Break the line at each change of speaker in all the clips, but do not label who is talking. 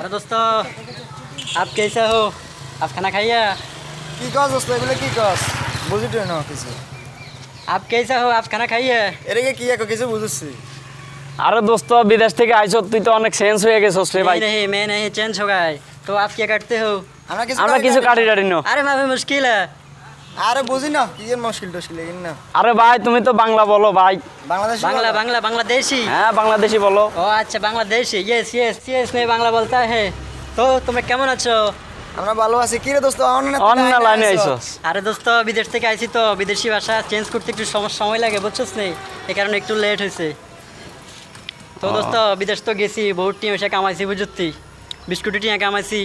अरे दोस्तों आप कैसे हो? आप खाना खाइए।
কি কস দোস্ত এগুলো কি কস বুঝিটো না কিছু
आप कैसे हो? आप खाना खाइए।
এটাকে কি এক কিছু বুঝছি
আরে দোস্ত বিদেশ থেকে আইছ তুই তো অনেক চেঞ্জ হয়ে গেছস রে ভাই।
नहीं नहीं मैं नहीं चेंज हो गए। तो आप क्या करते हो?
আমরা কিছু কাটি টাটি না।
अरे मैं भी मुश्किल है।
আরে বুঝি না কি এর মুশকিল টশকিল না
আরে ভাই তুমি তো বাংলা বলো ভাই।
বাংলাদেশি
बांग्ला बांग्ला बांग्लादेशी।
হ্যাঁ বাংলাদেশি বলো।
ओ अच्छा बांग्लादेशी। यस यस यस मैं बांग्ला बोलता है। तो तुम्हें কেমন আছো?
আমরা ভালো আছি কি রে দোস্ত
অন্য লাইনে আইছস।
আরে দোস্ত বিদেশ থেকে আইছি তো বিদেশি ভাষা চেঞ্জ করতে একটু সময় লাগে বুঝছস নেই এই কারণে একটু লেট হয়েছে। তো দোস্ত বিদেশ তো গেছি বহুত টিম এসে কামাইছি বুঝতি বিস্কুটি টিয়া কামাইছি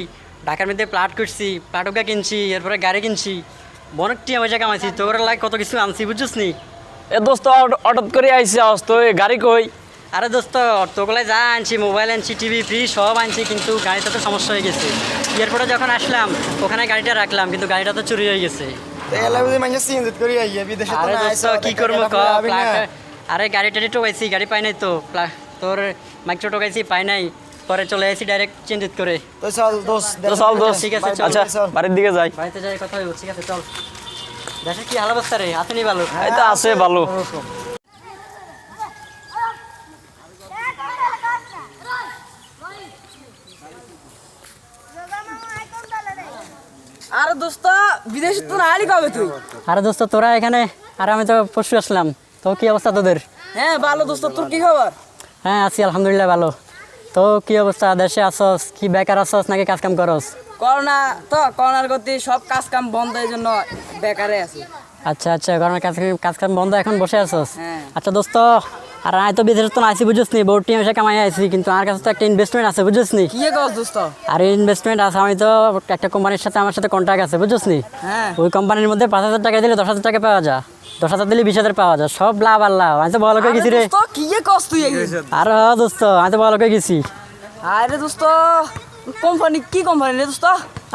ঢাকার মধ্যে প্লাট করছি প্লাটকা কিনছি এরপরে গাড়ি কিনছি অনেক টিয়া পয়সা কামাইছি তোর লাগে কত কিছু আনছি বুঝছস নি।
এ দোস্ত হঠাৎ করে আইছস তো এই গাড়ি কই?
আরে দোস্ত তোগুলাই যা আনছি মোবাইল আনছি টিভি ফ্রি সব আনছি কিন্তু গাড়িটা তো সমস্যা হয়ে গেছে। এয়ারপোর্টে যখন আসলাম ওখানে গাড়িটা রাখলাম কিন্তু গাড়িটা তো চুরি হয়ে গেছে।
এলা বুঝি মানে সিনজিত করি আইয়া বিদেশে তো
আরে
না
দোস্ত কি করবো ক আরে গাড়ি টাড়ি টোকাইছি গাড়ি পাই নাই তো তোর মাইক্রো টোকাইছি পাই নাই পরে চলে আসি ডাইরেক্ট চেঞ্জ করে।
তো চল দোস্ত
তো চল দোস্ত।
ঠিক আছে, চল।
আচ্ছা বাড়ির দিকে যাই।
বাড়িতে যাই কথা হইব ঠিক আছে চল। দেশের কি হাল অবস্থা রে আছে নি ভালো?
এই তো আছে ভালো।
আরে দোস্ত বিদেশে তো নালি কবে তুই?
আরে দোস্ত তোরা এখানে আর আমি তো পরশু আসলাম। তো কি অবস্থা তোদের?
হ্যাঁ ভালো দোস্ত, তোর কি খবর?
হ্যাঁ আছি আলহামদুলিল্লাহ ভালো। তো কি অবস্থা দেশে আসস কি বেকার আসস নাকি কাজ কাম করস?
করোনা তো করোনার গতি সব কাজ কাম বন্ধ এই জন্য বেকারে আছি।
আচ্ছা আচ্ছা গরমের কাজ কাম বন্ধ এখন বসে আসস।
হ্যাঁ।
আচ্ছা দোস্ত আর আমি তো বিদেশে তো আইসি বুঝছিস নি বহুত টিম এসে কামাই আইসি কিন্তু আমার কাছে তো একটা ইনভেস্টমেন্ট আছে বুঝছিস নি।
কি কস দোস্ত?
আর ইনভেস্টমেন্ট আছে আমি তো একটা কোম্পানির সাথে আমার সাথে কন্ট্রাক্ট আছে বুঝছিস নি।
হ্যাঁ
ওই কোম্পানির মধ্যে 5,000 টাকা দিলে 10,000 টাকা পাওয়া যায় 10,000 দিলে 20,000 পাওয়া যায় সব লাভ আর লাভ। আমি তো বড় লোকে গেছি রে।
দোস্ত কি কস তুই?
আর দোস্ত আমি তো বড় লোকে গেছি।
আরে দোস্ত কোম্পানি কি কোম্পানি রে দোস্ত?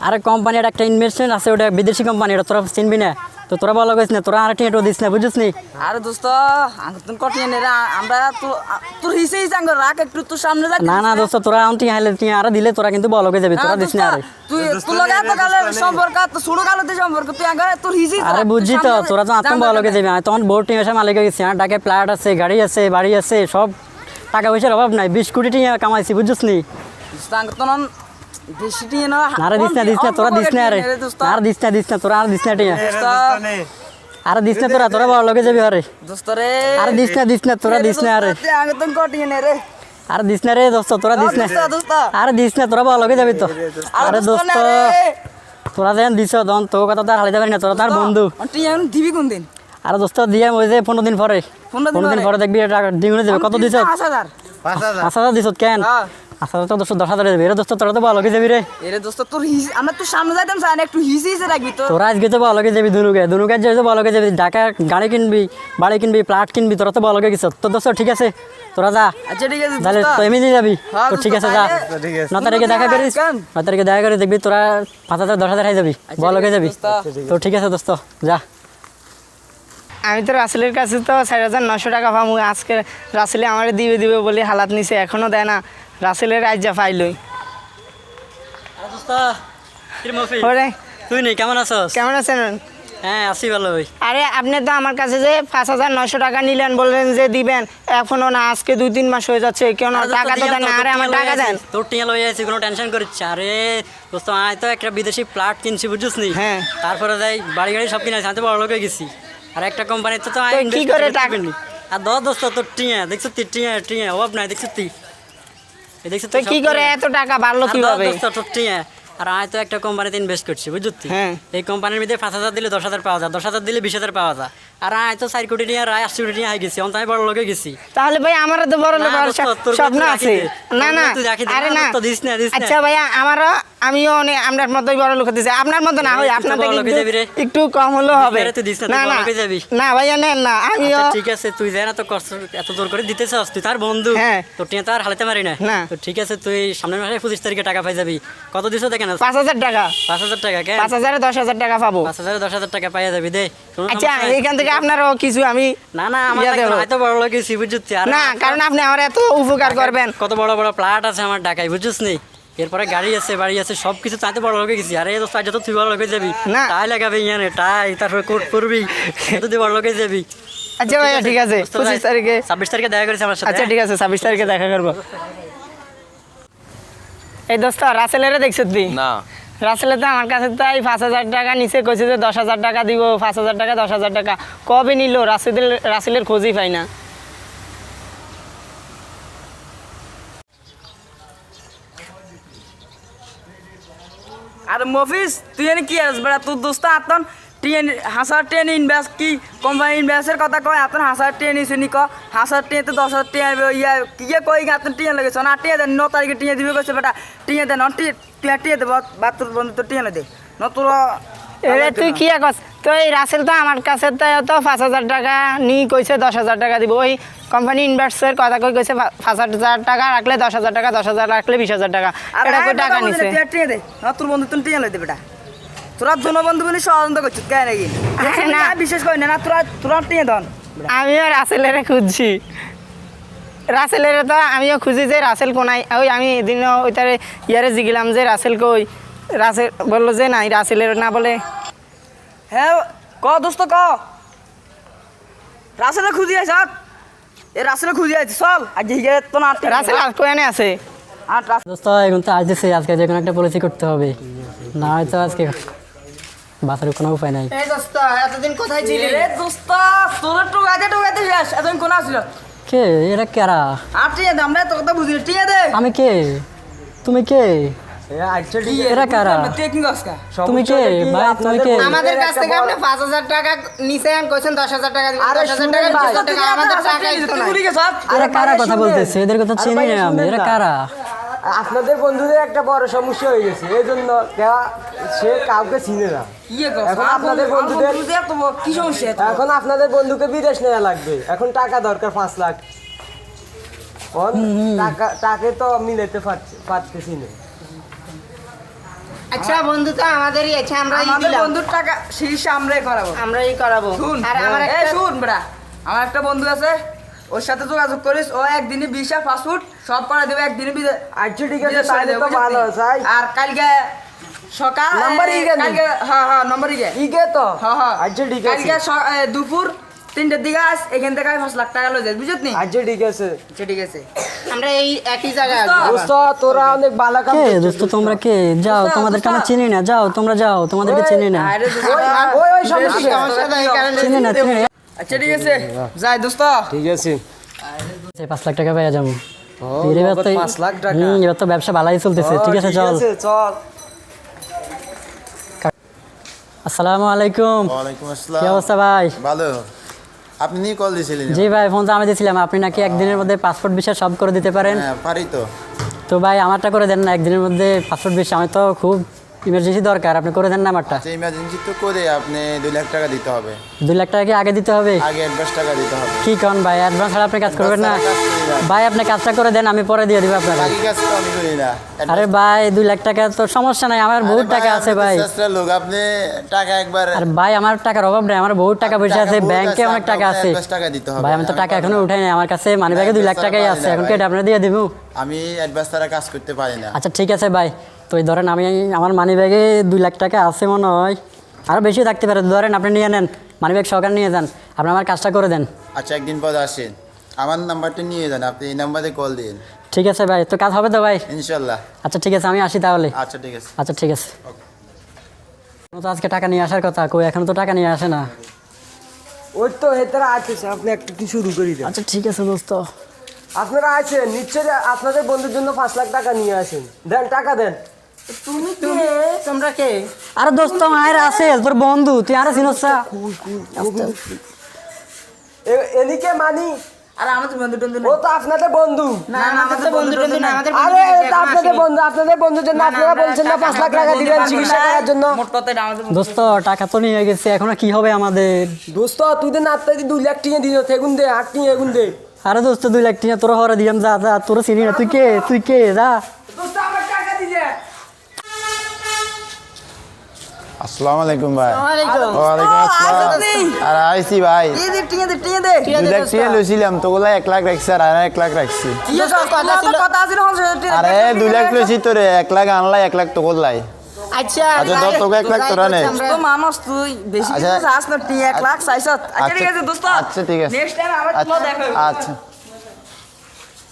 আর কোম্পানির একটা ইনভেস্টমেন্ট আছে ওটা বিদেশি কোম্পানি ওটা তোরা চিনবি না তো তোরা বড় লোক না তোরা আর টিটো দিস না বুঝছিস নি।
আরে দোস্ত আঙ্গুন কটিয়ে নে রে আমরা তোর হিসে আঙ্গ রাখ একটু তোর সামনে যা।
না না দোস্ত তোরা আনতি হাইলে তুই আর দিলে তোরা কিন্তু বড় লোকে যাবি তোরা দিস না আরে।
তুই তোর লগা তো কালে সম্পর্ক তো শুরু কালতে সম্পর্ক তুই আঙ্গ তোর হিসে
আরে বুঝছি তো তোরা তো আত্ম বড় লোকে যাবি আমি তখন বহুত টিম এসে মালিক হয়ে গেছি আমার ডাকে প্লাট আছে গাড়ি আছে বাড়ি আছে সব টাকা পয়সার অভাব নাই 20 কোটি টাকা কামাইছি বুঝছিস নি।
সাঙ্গ তো নন বেশি টিয়ে না
আরে দিস না তোরা দিস না আরে আর দিস না তোরা আর দিস না টিয়া আরে দিস না তোরা বড় লোকে যাবি আরে
দোস্ত রে
আরে দিস না তোরা দিস না আরে
আঙ্গ তো কটিয়ে নে রে।
আরে দিস না রে দোস্ত তোরা দিস না
দোস্ত
আরে দিস না তোরা বড় লোকে যাবি তো। আরে দোস্ত তোরা যেন দিছ দন তো কথা তো আর হারাইতে পারি না তোরা তার বন্ধু।
তুই এখন দিবি কোন দিন?
আরে দোস্ত দিয়ে ওই যে 15 দিন পরে
15
দিন পরে দেখবি টাকা দ্বিগুণে দেবে কত দিছ?
5000
5,000 দিছ কেন?
হ্যাঁ।
আচ্ছা তো দোস্ত 10,000 দেবে রে দোস্ত তোরা তো বড় লোকে যাবি রে।
এরে দোস্ত তোর আমরা তো সামনে যাইতাম স্যার একটু হিসে রাখবি তো।
তোরা আজকে তো বড় লোকে যাবি দুনুকে যে বড় লোকে যাবি ঢাকা গাড়ি কিনবি বাড়ি কিনবি প্লাট কিনবি তোরা তো বড় লোকে গেছ তো দোস্ত ঠিক আছে তোরা যা
আচ্ছা ঠিক আছে
তাহলে
দোস্ত
তো এমনি যাবি
হ্যাঁ,
তো ঠিক আছে
দোস্ত,
যা
তাহলে-
9 তারিখে দেখা করিস
কেন?
9 তারিখে দেখা করিস দেখবি তোরা 5,000 10,000 হয়ে যাবি বড় লোকে যাবি
দোস্ত।
তো ঠিক আছে দোস্ত যা।
আমি তো রাসেলের কাছে তো 4,900 টাকা পাবো আজকে রাসেলে আমার দিবে বলে হালাত নিছে এখনো দেয় না রাসেলের রাজ্যা ফাইলই
আরে দোস্ত কি মফি
ওরে
তুই নেই কেমন আছস?
কেমন আছেন?
হ্যাঁ আছি ভালো ভাই।
আরে আপনি তো আমার কাছে যে 5,900 টাকা নিলেন বললেন যে দিবেন এখনো না আজকে 2-3 মাস হয়ে যাচ্ছে কেন
আরে দোস্ত,
টাকা তো
দিলাম
দেন না
তো,
আরে
তোর
আমার
টিয়া
টাকা
লইয়া
দেন।
আইছি, তোর টিয়া লইয়া আইছি কোনো টেনশন করিস আরে দোস্ত আমি তো একটা বিদেশি প্লাট কিনছি বুঝছিস নি।
হ্যাঁ।
তারপরে যাই বাড়ি গাড়ি সব কিনেছি আমি তো বড় লোকে গেছি আর একটা কোম্পানিতে তো
তো কি করে টাকা
আর দোস্ত তোর টিয়া দেখছো তুই টিয়া অভাব নাই দেখছো তুই এই দেখছো
তো কি করে এত টাকা বাড়লো কিভাবে?
দোস্ত তোর টিয়া আর আমি তো একটা কোম্পানিতে ইনভেস্ট করছি বুঝলি।
হ্যাঁ।
এই কোম্পানির মধ্যে 5,000 দিলে 10,000 পাওয়া যায় 10,000 দিলে 20,000 পাওয়া যায় আর আমি তো 4 কোটি টাকা 80 কোটি টাকা হয়ে গেছি আমি বড় লোকে গেছি।
তাহলে ভাই আমারও তো বড় লোক
না,
হওয়ার
দোস্ত, তোর
স্বপ্ন
কথা
আছে।
রাখি দে।
না
তোর
না
কথা তুই রাখি দে।
আরে
না,
না
দোস্ত, দিস না।
আচ্ছা ভাইয়া আমারও আমিও আপনার মতোই বড় লোক হতেছে আপনার মতো না হই
তুই তো
আপনার
বড়
থেকে
লোকে যাবি রে।
একটু কম হলেও হবে।
আরে তুই দিস না, তুই
না
বড়
না
লোকে যাবি।
না ভাইয়া নেন না আমিও
আচ্ছা, ঠিক আছে তুই যাই না তো কষ্ট এত জোর করে দিতেছস তুই তার বন্ধু
হ্যাঁ।
তোর টিয়া তো আর হালাতে পারি না।
না।
তো ঠিক আছে তুই সামনের মাসে 25 তারিখে টাকা পাই যাবি কত দিছো দেখেন
5,000 টাকা
5,000 টাকা কেন
5,000 10,000 টাকা পাবো।
5,000 10,000 টাকা পাইয়া যাবি দে কোনো
আচ্ছা
সমস্যা নাই।
এখান থেকে আপনারও কিছু আমি
না না আমার
ইয়া
লাগবে
দেবো।
না, হয়তো বড় লোকে বুঝছি আর
না কারণ আপনি আমার এত উপকার করবেন।
কত বড় বড় প্লাট আছে আমার ঢাকায় বুঝছিস নি এরপরে গাড়ি আছে বাড়ি আছে সব কিছু চাইতে বড় লোকে গেছি আরে দোস্ত আজ তো তুই বড় লোকে যাবি
না।
টাই লাগাবি ইয়ানে টাই তারপরে কোট পরবি তো তুই বড় লোকে যাবি।
আচ্ছা ভাইয়া ঠিক আছে, 25 তারিখে
26 তারিখে দেখা করেছে আমার সাথে।
আচ্ছা ঠিক আছে 26 তারিখে দেখা করবো। এই দোস্ত রাসেলের দেখছ তুই?
না
রাসেলে তো আমার কাছে তাই 5,000 টাকা নিচে কইছে যে 10,000 টাকা দিব, 5,000 টাকা 10,000 টাকা কবে নিল? রাসেলের খোঁজই পাই না।
আর মফিস তুই এনে কি আস বেড়া তোর দোস্ত আতন ট্রেন হাসার ট্রেন ইনভেস্ট কি কোম্পানি ইনভেস্টের কথা কয় আতন হাসার ট্রেন ইসে নি ক হাসার ট্রেন তো 10,000 টাকা ইয়া কি কই আতন ট্রেন লাগেছ না ট্রেন দেন 9 তারিখে ট্রেন দিবে কইছে বেটা ট্রেন দেন ট্রেন দেব বাতুর বন্ধু তো ট্রেন দে ন তোর
এরে তুই কি কস? তো এই রাসেল তো আমার কাছে তো 5,000 টাকা নি কইছে 10,000 টাকা দিব। ওই কোম্পানি ইনভেস্টের কথা কই কইছে 5,000 টাকা রাখলে 10,000 টাকা, 10,000 রাখলে 20,000 টাকা। এটা কই টাকা নিছে?
ট্রেন দে ন তোর বন্ধু তো ট্রেন দে বেটা তোরা দুনো বন্ধু বলি ষড়যন্ত্র করছিস কেন নাকি
না।
বিশেষ করে না তোরা ট্রেন দন
আমিও রাসেলের খুঁজছি। রাসেলের তো আমিও খুঁজি যে রাসেল কোনায়। ওই আমি এদিন ওইটারে ইয়ারে জিগিলাম যে রাসেল কই, রাসেল বললো যে নাই, রাসেলের না বলে।
হ্যাঁ ক দোস্ত ক রাসেলে খুঁজি আছে এ রাসেলে খুঁজি আছে চল আজ হিগে তো না
রাসেল আর কোয়ানে আছে?
আর
দোস্ত এখন তো আসতেছে আজকে যে কোনো একটা পলিসি করতে হবে না হয়তো আজকে বাঁচার কোনো উপায় নাই।
এই দোস্ত এতদিন কোথায় ছিলি?
রে দোস্ত তোর টোকাতে শেষ এতদিন কোন আসছিল
কে এরা কারা?
আর টিয়ে দে আমরা তোর কথা বুঝি টিয়ে দে
আমি কে? তুমি কে?
আচ্ছা
এরা কারা?
তুই কি গসকা
তুমি কে ভাই? তুমি কে?
আমাদের কাছ থেকে আপনি 5,000 টাকা নিছে আন কইছেন 10,000 টাকা দিবেন। 10,000 টাকা 20,000 টাকা আমাদের টাকাই তো নাই।
এরা কারা কথা বলতেছে? এদের কথা চিনি না আমি। এরা কারা?
আপনাদের বন্ধুদের একটা বড় সমস্যা হয়ে গেছে, এই জন্য সে কাউকে চিনে না।
ইয়ে গস
এখন আপনাদের বন্ধুদের
কি সমস্যা
এখন আপনাদের বন্ধুকে বিদেশ নেওয়া লাগবে, এখন টাকা দরকার 5 লাখ। টাকা তো মিলাতে পারতেছি না।
আচ্ছা বন্ধু তো আমাদেরই আছে, আমরাই
আমাদের
দিলাম,
বন্ধুর টাকা শীর্ষে আমরাই করাবো
আমরাই করাবো।
শুন
আর আমার
এই
একটা
শুন বেটা আমার একটা বন্ধু আছে ওর সাথে যোগাযোগ করিস ও একদিনে ভিসা পাসপোর্ট সব করা দেবে একদিনে
আচ্ছা ঠিক আছে, তাহলে তো ভালো চাই।
আর কালকে সকাল
নাম্বার ইগে নি?
কালকে হ্যাঁ নম্বর ইগে
ইগে তো
হ্যাঁ
আচ্ছা ঠিক আছে,
কালকে দুপুর 3টার দিকে আস এখান থেকে 5 লাখ টাকা লয়ে যাস বুঝত নি
আচ্ছা ঠিক আছে।
আচ্ছা ঠিক আছে
আমরা এই একই জায়গায়
দোস্ত,
আসবো।
দোস্ত তোরা অনেক ভালো কাম
কে
করছিস।
দোস্ত তোমরা কে? যাও, তোমাদেরকে আমরা চিনি না। যাও তোমরা যাও, তোমাদেরকে চিনি না।
আরে দোস্ত,
ওই সমস্যা।
সমস্যা নাই, কারণ
চিনি না চিনি না।
আচ্ছা ঠিক আছে যাই দোস্ত
ঠিক আছে,
5 লাখ টাকা পেয়ে যাবো।
ও,
এবার তো
5 লাখ টাকা।
এবার তো ব্যবসা ভালোই চলতেছে। ঠিক আছে চল।
চল।
আসসালামু আলাইকুম।
ওয়ালাইকুম
কি
আসসালাম।
অবস্থা ভাই?
ভালো, আপনি কল দিয়েছিলেন?
জি ভাই, ফোন তো আমি দিয়েছিলাম। আপনি নাকি একদিনের মধ্যে পাসপোর্ট ভিসা সব করে দিতে পারেন।
হ্যাঁ পারি তো।
তো ভাই আমারটা করে দেন না একদিনের মধ্যে পাসপোর্ট ভিসা। আমি তো খুব ইমার্জেন্সি দরকার, আপনি করে দেন না আমারটা।
আচ্ছা ইমার্জেন্সি তো করে আপনি 2 লাখ টাকা দিতে হবে।
2 লাখ টাকা কি আগে দিতে হবে?
আগে অ্যাডভান্স টাকা দিতে হবে।
কি কন ভাই, অ্যাডভান্স ছাড়া আপনি কাজ করবেন না?
কাজ করি না।
ভাই আপনি কাজটা করে দেন, আমি পরে দিয়ে দিব আপনাকে।
বাকি কাজ তো আমি করি না।
আরে ভাই 2 লাখ টাকা তো সমস্যা নাই, আমার বহুত টাকা আছে ভাই।
লোক আপনি টাকা একবার
আর ভাই আমার টাকার অভাব নেই, আমার বহুত টাকা পয়সা আছে,
বহুত
ব্যাংকে
আছে,
অনেক টাকা
আপনাকে
আছে।
advance টাকা দিতে হবে।
ভাই আমি তো টাকা
আমি
এখনো উঠাই নাই, আমার কাছে মানি ব্যাগে 2 লাখ
advance
টাকাই
ছাড়া
আছে।
পারি না
এখন
ভাই।
কি এটা আপনারা দিয়ে দিব?
আমি অ্যাডভান্স ছাড়া কাজ করতে পারি না।
আচ্ছা ঠিক আছে ভাই, তো এই ধরেন আমি আমার মানি ব্যাগে 2 লাখ টাকা আছে মনে হয়, আরও বেশি থাকতে পারে। ধরেন আপনি নিয়ে নেন, মানি ব্যাগ সহকারে নিয়ে যান, আপনি আমার কাজটা করে দেন।
আচ্ছা একদিন পর আসেন, আমার নাম্বারটা নিয়ে যান, আপনি এই নাম্বারে কল দিন।
ঠিক আছে ভাই, তো কাজ হবে তো ভাই?
ইনশাল্লাহ।
আচ্ছা ঠিক আছে, আমি আসি তাহলে।
আচ্ছা ঠিক আছে।
আচ্ছা ঠিক আছে। ও তো আজকে টাকা নিয়ে আসার কথা, কই এখনো তো টাকা নিয়ে আসে না।
ওই তো হেতারা আছে, আপনি একটা কি শুরু করে দেন।
আচ্ছা ঠিক আছে দোস্ত।
আপনারা আছেন নিশ্চয়ই, আপনাদের বন্ধুর জন্য 5 লাখ টাকা নিয়ে আসেন। দেন, টাকা দেন।
তুমি তোমরা কে?
আরে দোস্ত মায়ের আছে তোর বন্ধু, তুই আরে চিনস না?
এদিকে মানি,
আর আমাদের বন্ধু টন্ধু
ও তো আপনাদের বন্ধু।
না আমাদের বন্ধু টন্ধু না, আমাদের
আরে এটা আপনাদের বন্ধু, আপনাদের বন্ধুর জন্য আপনারা বলছেন না 5 লাখ টাকা দিবেন চিকিৎসা করার জন্য।
মোট কথা এটা আমাদের
দোস্ত টাকা তো নিয়ে গেছে, এখন আর কি হবে আমাদের?
দোস্ত তুই তো নাত্তা 2 লাখ টাকা দিও, তেগুন দে 8 টাকা এগুন দে।
আরে দোস্ত 2 লাখ টাকা তোর হরে দিলাম, যা যা, তোর চিনি না। তুই কে? তুই কে? যা।
দোস্ত আমার টাকা দিছে।
আসসালামু আলাইকুম ভাই
ওয়ালাইকুম।
ওয়ালাইকুম আসসালাম আর আইসি ভাই
টিয়ে দে
দুই লাখ টিয়া লইছিলাম তোগুলা 1 লাখ রাখছি আর 1 লাখ রাখছি
কথা আছে
আরে 2 লাখ লইছি তোরে 1 লাখ আনলাই 1 লাখ তোগুলাই
আচ্ছা
আচ্ছা ধর তোকে 1 লাখ তোরা নে
তো মানুষ তুই বেশি
আচ্ছা।
কিছু চাস না টিয়ে 1 লাখ চাইছত আচ্ছা ঠিক আছে দোস্ত
আচ্ছা ঠিক আছে
নেক্সট টাইম আবার
আচ্ছা
দেখাবো
আচ্ছা